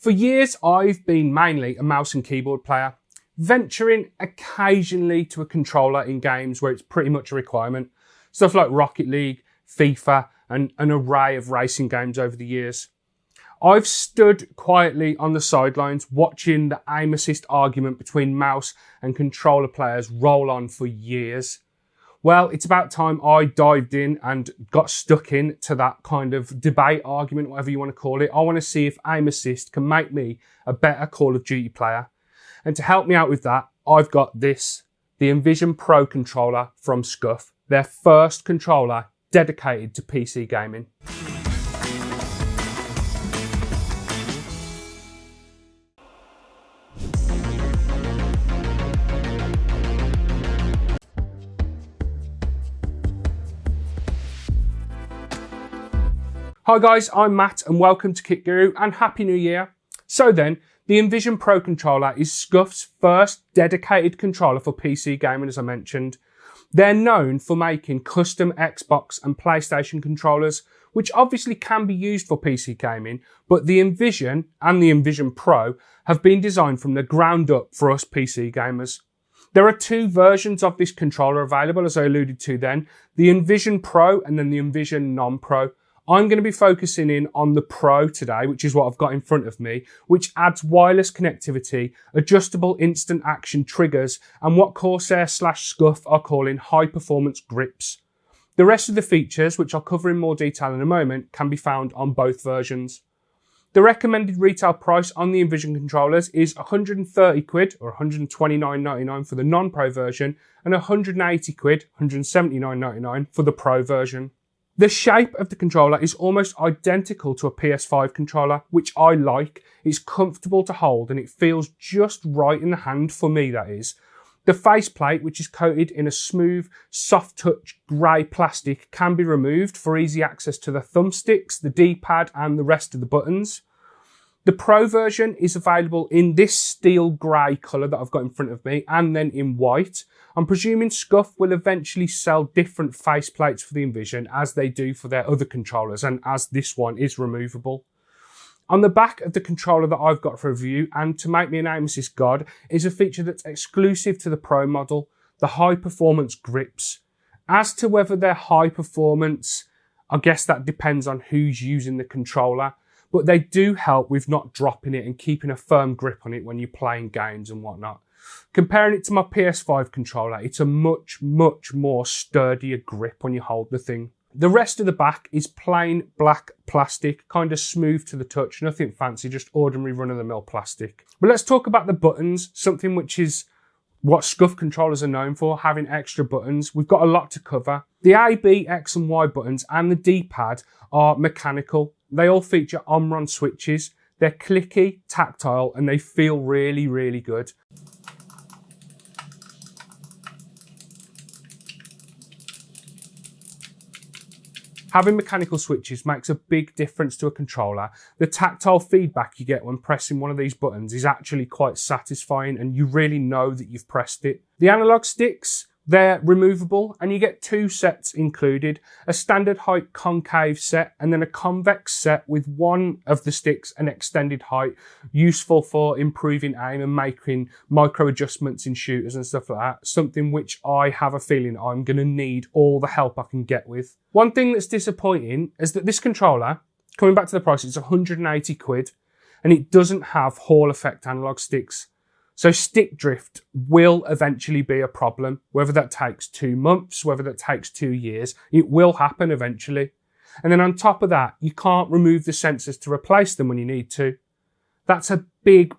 For years, I've been mainly a mouse and keyboard player, venturing occasionally to a controller in games where it's pretty much a requirement. Stuff like Rocket League, FIFA, and an array of racing games over the years. I've stood quietly on the sidelines watching the aim assist argument between mouse and controller players roll on for years. Well, it's about time I dived in and got stuck in to that kind of debate, argument, whatever you want to call it. I want to see if aim assist can make me a better Call of Duty player. And to help me out with that, I've got this, the Envision Pro controller from SCUF, their first controller dedicated to PC gaming. Hi guys, I'm Matt and welcome to Kit Guru and Happy New Year. So then, the Envision Pro controller is SCUF's first dedicated controller for PC gaming, as I mentioned. They're known for making custom Xbox and PlayStation controllers, which obviously can be used for PC gaming, but the Envision and the Envision Pro have been designed from the ground up for us PC gamers. There are two versions of this controller available, as I alluded to then, the Envision Pro and then the Envision Non-Pro. I'm going to be focusing in on the Pro today, which is what I've got in front of me, which adds wireless connectivity, adjustable instant action triggers, and what Corsair / SCUF are calling high performance grips. The rest of the features, which I'll cover in more detail in a moment, can be found on both versions. The recommended retail price on the Envision controllers is 130 quid or 129.99 for the non-Pro version and 180 quid, 179.99 for the Pro version. The shape of the controller is almost identical to a PS5 controller, which I like. It's comfortable to hold and it feels just right in the hand, for me that is. The faceplate, which is coated in a smooth, soft touch grey plastic, can be removed for easy access to the thumbsticks, the D-pad and the rest of the buttons. The Pro version is available in this steel grey colour that I've got in front of me and then in white. I'm presuming SCUF will eventually sell different faceplates for the Envision as they do for their other controllers and as this one is removable. On the back of the controller that I've got for review, and to make me an aim assist god, is a feature that's exclusive to the Pro model, the high performance grips. As to whether they're high performance, I guess that depends on who's using the controller, but they do help with not dropping it and keeping a firm grip on it when you're playing games and whatnot. Comparing it to my PS5 controller, it's a much more sturdier grip when you hold the thing. The rest of the back is plain black plastic, kind of smooth to the touch, nothing fancy, just ordinary run-of-the-mill plastic. But let's talk about the buttons, something which is what SCUF controllers are known for, having extra buttons. We've got a lot to cover. The A, B, X and Y buttons and the D-pad are mechanical. They all feature Omron switches. They're clicky, tactile, and they feel really good. Having mechanical switches makes a big difference to a controller. The tactile feedback you get when pressing one of these buttons is actually quite satisfying and you really know that you've pressed it. The analog sticks, they're removable and you get two sets included, a standard height concave set and then a convex set with one of the sticks an extended height, useful for improving aim and making micro adjustments in shooters and stuff like that, something which I have a feeling I'm going to need all the help I can get with. One thing that's disappointing is that this controller, coming back to the price, it's 180 quid and it doesn't have Hall effect analog sticks. So stick drift will eventually be a problem, whether that takes 2 months, whether that takes 2 years, it will happen eventually. And then on top of that, you can't remove the sensors to replace them when you need to. That's a big,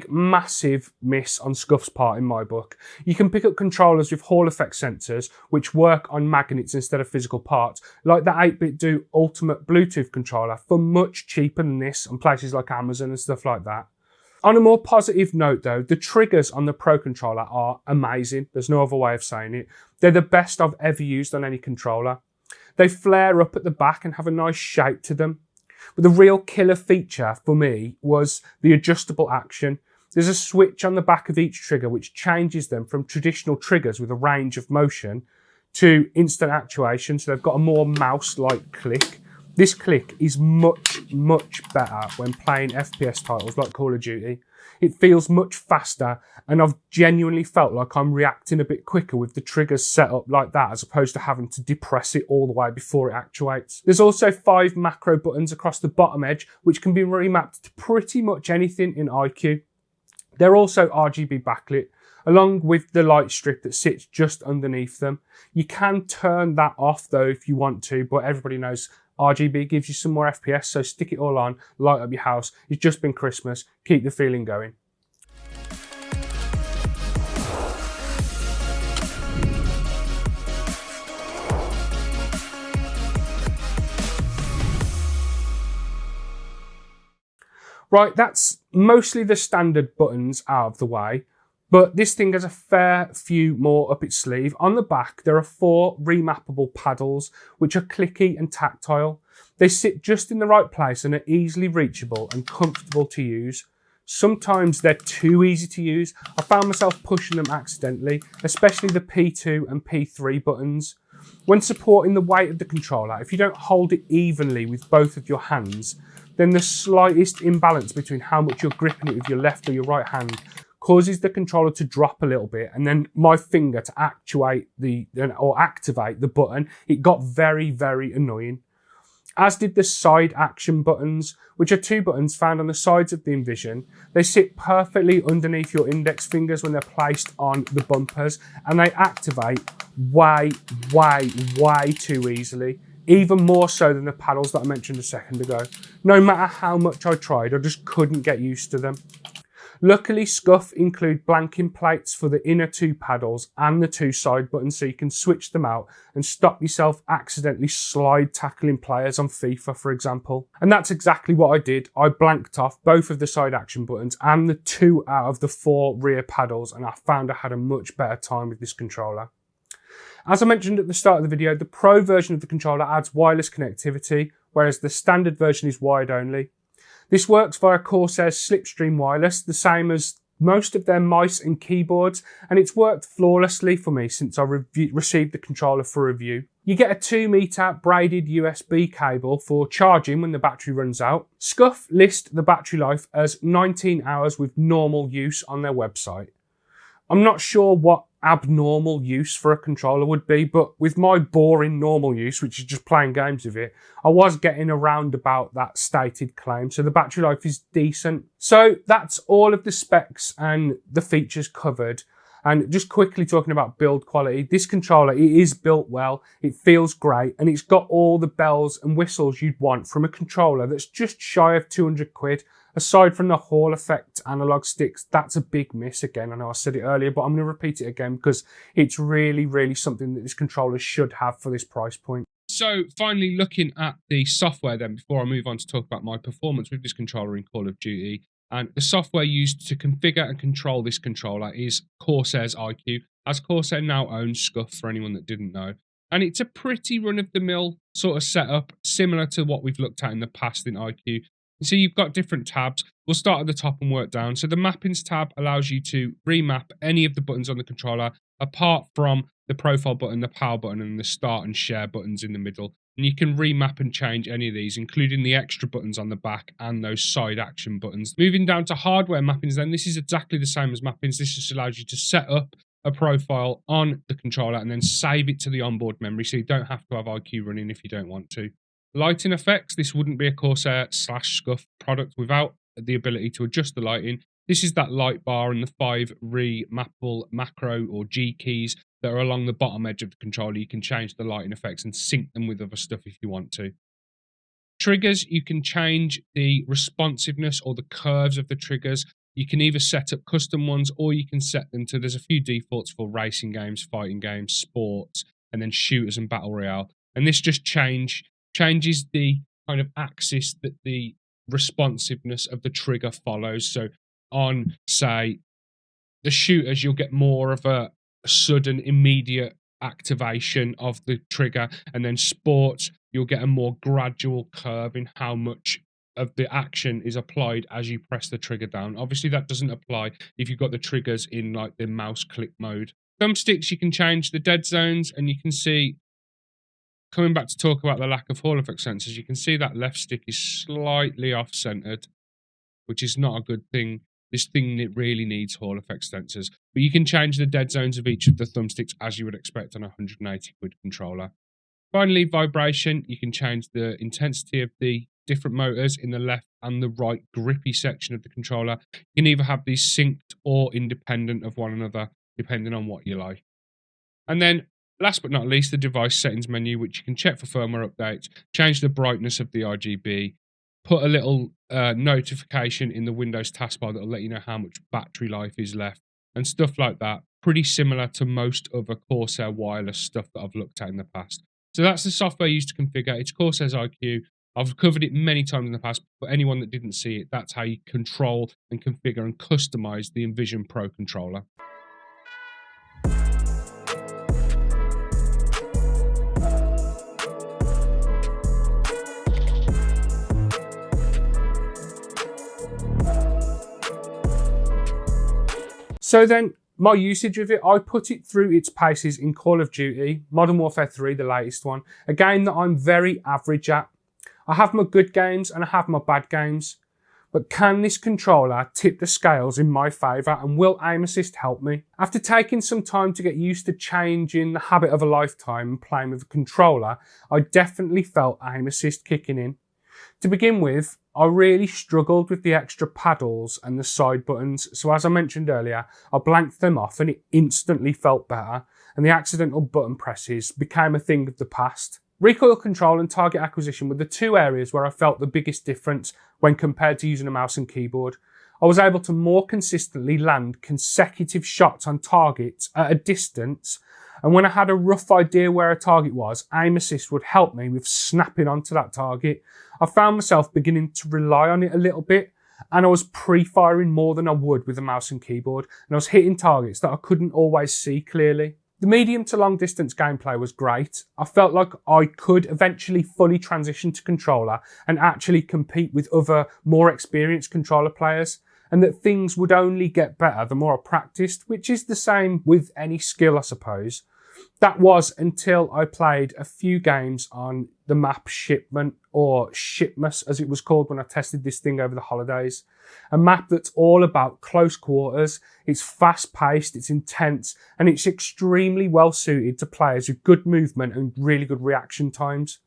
massive miss on SCUF's part in my book. You can pick up controllers with Hall effect sensors, which work on magnets instead of physical parts, like the 8BitDo Ultimate Bluetooth controller, for much cheaper than this on places like Amazon and stuff like that. On a more positive note though, the triggers on the Pro controller are amazing. There's no other way of saying it. They're the best I've ever used on any controller. They flare up at the back and have a nice shape to them. But the real killer feature for me was the adjustable action. There's a switch on the back of each trigger which changes them from traditional triggers with a range of motion to instant actuation. So they've got a more mouse-like click. This click is much better when playing FPS titles like Call of Duty. It feels much faster, and I've genuinely felt like I'm reacting a bit quicker with the triggers set up like that, as opposed to having to depress it all the way before it actuates. There's also 5 macro buttons across the bottom edge, which can be remapped to pretty much anything in iCUE. They're also RGB backlit, along with the light strip that sits just underneath them. You can turn that off though if you want to, but everybody knows RGB gives you some more FPS, so stick it all on, light up your house. It's just been Christmas, keep the feeling going. Right, that's mostly the standard buttons out of the way, but this thing has a fair few more up its sleeve. On the back, there are 4 remappable paddles, which are clicky and tactile. They sit just in the right place and are easily reachable and comfortable to use. Sometimes they're too easy to use. I found myself pushing them accidentally, especially the P2 and P3 buttons. When supporting the weight of the controller, if you don't hold it evenly with both of your hands, then the slightest imbalance between how much you're gripping it with your left or your right hand causes the controller to drop a little bit, and then my finger to activate the button, it got very annoying. As did the side action buttons, which are 2 buttons found on the sides of the Envision. They sit perfectly underneath your index fingers when they're placed on the bumpers, and they activate way too easily. Even more so than the paddles that I mentioned a second ago. No matter how much I tried, I just couldn't get used to them. Luckily, SCUF include blanking plates for the inner 2 paddles and the 2 side buttons, so you can switch them out and stop yourself accidentally slide tackling players on FIFA, for example. And that's exactly what I did. I blanked off both of the side action buttons and the 2 out of the 4 rear paddles, and I found I had a much better time with this controller. As I mentioned at the start of the video, the Pro version of the controller adds wireless connectivity, whereas the standard version is wired only. This works via Corsair's Slipstream Wireless, the same as most of their mice and keyboards, and it's worked flawlessly for me since I received the controller for review. You get a 2-meter braided USB cable for charging when the battery runs out. SCUF list the battery life as 19 hours with normal use on their website. I'm not sure what abnormal use for a controller would be, but with my boring normal use, which is just playing games with it, I was getting around about that stated claim, so the battery life is decent. So that's all of the specs and the features covered. And just quickly talking about build quality, this controller, it is built well, it feels great, and it's got all the bells and whistles you'd want from a controller that's just shy of 200 quid. Aside from the Hall effect analog sticks, that's a big miss again. I know I said it earlier, but I'm going to repeat it again because it's really something that this controller should have for this price point. So finally, looking at the software then, before I move on to talk about my performance with this controller in Call of Duty, and the software used to configure and control this controller is Corsair's iCUE, as Corsair now owns SCUF, for anyone that didn't know. And it's a pretty run-of-the-mill sort of setup, similar to what we've looked at in the past in iCUE. So you've got different tabs. We'll start at the top and work down. So the mappings tab allows you to remap any of the buttons on the controller, apart from the profile button, the power button, and the start and share buttons in the middle. And you can remap and change any of these, including the extra buttons on the back and those side action buttons. Moving down to hardware mappings then, this is exactly the same as mappings. This just allows you to set up a profile on the controller and then save it to the onboard memory, so you don't have to have iCUE running if you don't want to. Lighting effects, this wouldn't be a Corsair/SCUF product without the ability to adjust the lighting. This is that light bar and the 5 remappable macro or G keys that are along the bottom edge of the controller. You can change the lighting effects and sync them with other stuff if you want to. Triggers, you can change the responsiveness or the curves of the triggers. You can either set up custom ones or you can set them to, there's a few defaults for racing games, fighting games, sports, and then shooters and battle royale. And this just changes the kind of axis that the responsiveness of the trigger follows. So on, say, the shooters, you'll get more of a sudden, immediate activation of the trigger, and then sports, you'll get a more gradual curve in how much of the action is applied as you press the trigger down. Obviously, that doesn't apply if you've got the triggers in like the mouse click mode. Thumbsticks, you can change the dead zones, and you can see coming back to talk about the lack of Hall effect sensors, you can see that left stick is slightly off-centered, which is not a good thing. This thing, it really needs Hall effect sensors. But you can change the dead zones of each of the thumbsticks as you would expect on a 180 quid controller. Finally, vibration. You can change the intensity of the different motors in the left and the right grippy section of the controller. You can either have these synced or independent of one another, depending on what you like. And then, last but not least, the device settings menu, which you can check for firmware updates, change the brightness of the RGB, put a little notification in the Windows taskbar that will let you know how much battery life is left, and stuff like that. Pretty similar to most other Corsair wireless stuff that I've looked at in the past. So that's the software used to configure. It's Corsair's IQ. I've covered it many times in the past. For anyone that didn't see it, that's how you control and configure and customize the Envision Pro controller. So then, my usage of it, I put it through its paces in Call of Duty, Modern Warfare 3, the latest one, a game that I'm very average at. I have my good games and I have my bad games, but can this controller tip the scales in my favour, and will aim assist help me? After taking some time to get used to changing the habit of a lifetime and playing with a controller, I definitely felt aim assist kicking in. To begin with, I really struggled with the extra paddles and the side buttons, so as I mentioned earlier, I blanked them off and it instantly felt better, and the accidental button presses became a thing of the past. Recoil control and target acquisition were the two areas where I felt the biggest difference when compared to using a mouse and keyboard. I was able to more consistently land consecutive shots on targets at a distance, and when I had a rough idea where a target was, aim assist would help me with snapping onto that target. I found myself beginning to rely on it a little bit, and I was pre-firing more than I would with a mouse and keyboard, and I was hitting targets that I couldn't always see clearly. The medium to long distance gameplay was great. I felt like I could eventually fully transition to controller and actually compete with other more experienced controller players, and that things would only get better the more I practiced, which is the same with any skill, I suppose. That was until I played a few games on the map Shipment, or Shipmas as it was called when I tested this thing over the holidays. A map that's all about close quarters, it's fast paced, it's intense, and it's extremely well suited to players with good movement and really good reaction times.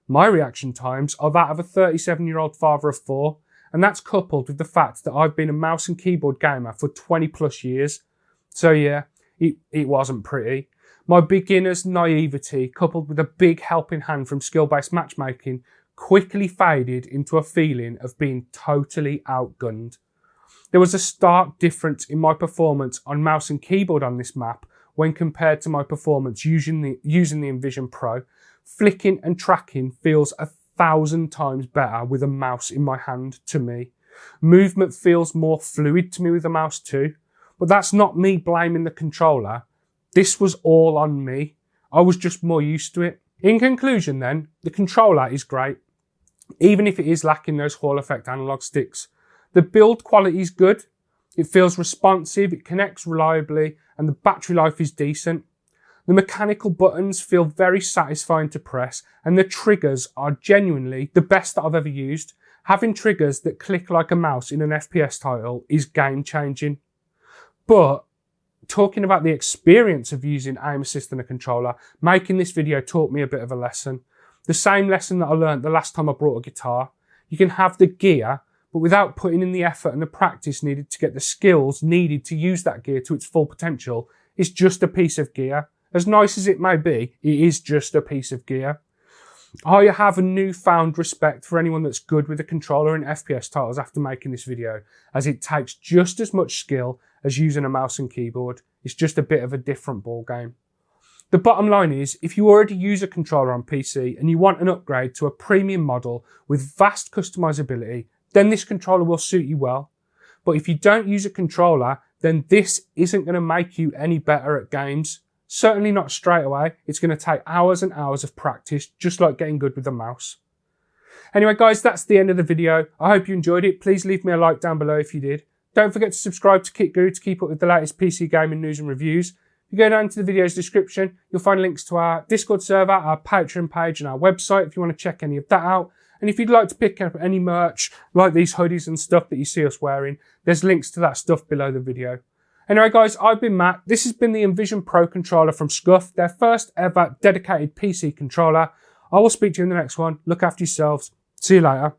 My reaction times are that of a 37-year-old father of 4, and that's coupled with the fact that I've been a mouse and keyboard gamer for 20 plus years. So yeah, it wasn't pretty. My beginner's naivety, coupled with a big helping hand from skill-based matchmaking, quickly faded into a feeling of being totally outgunned. There was a stark difference in my performance on mouse and keyboard on this map when compared to my performance using the Envision Pro. Flicking and tracking feels 1,000 times better with a mouse in my hand to me. Movement feels more fluid to me with a mouse too, but that's not me blaming the controller. This was all on me. I was just more used to it. In conclusion then, the controller is great, even if it is lacking those Hall effect analog sticks. The build quality is good, it feels responsive, it connects reliably, and the battery life is decent. The mechanical buttons feel very satisfying to press, and the triggers are genuinely the best that I've ever used. Having triggers that click like a mouse in an FPS title is game changing. But talking about the experience of using aim assist in a controller, making this video taught me a bit of a lesson. The same lesson that I learned the last time I brought a guitar. You can have the gear, but without putting in the effort and the practice needed to get the skills needed to use that gear to its full potential, it's just a piece of gear. As nice as it may be, it is just a piece of gear. I have a newfound respect for anyone that's good with a controller in FPS titles after making this video, as it takes just as much skill as using a mouse and keyboard. It's just a bit of a different ball game. The bottom line is, if you already use a controller on PC and you want an upgrade to a premium model with vast customizability, then this controller will suit you well. But if you don't use a controller, then this isn't going to make you any better at games. Certainly not straight away. It's going to take hours and hours of practice, just like getting good with a mouse. Anyway guys, that's the end of the video. I hope you enjoyed it. Please leave me a like down below if you did. Don't forget to subscribe to Kit Guru to keep up with the latest PC gaming news and reviews. If you go down to the video's description, you'll find links to our Discord server, our Patreon page, and our website if you want to check any of that out. And if you'd like to pick up any merch, like these hoodies and stuff that you see us wearing, there's links to that stuff below the video. Anyway guys, I've been Matt. This has been the Envision Pro controller from SCUF, their first ever dedicated PC controller. I will speak to you in the next one. Look after yourselves. See you later.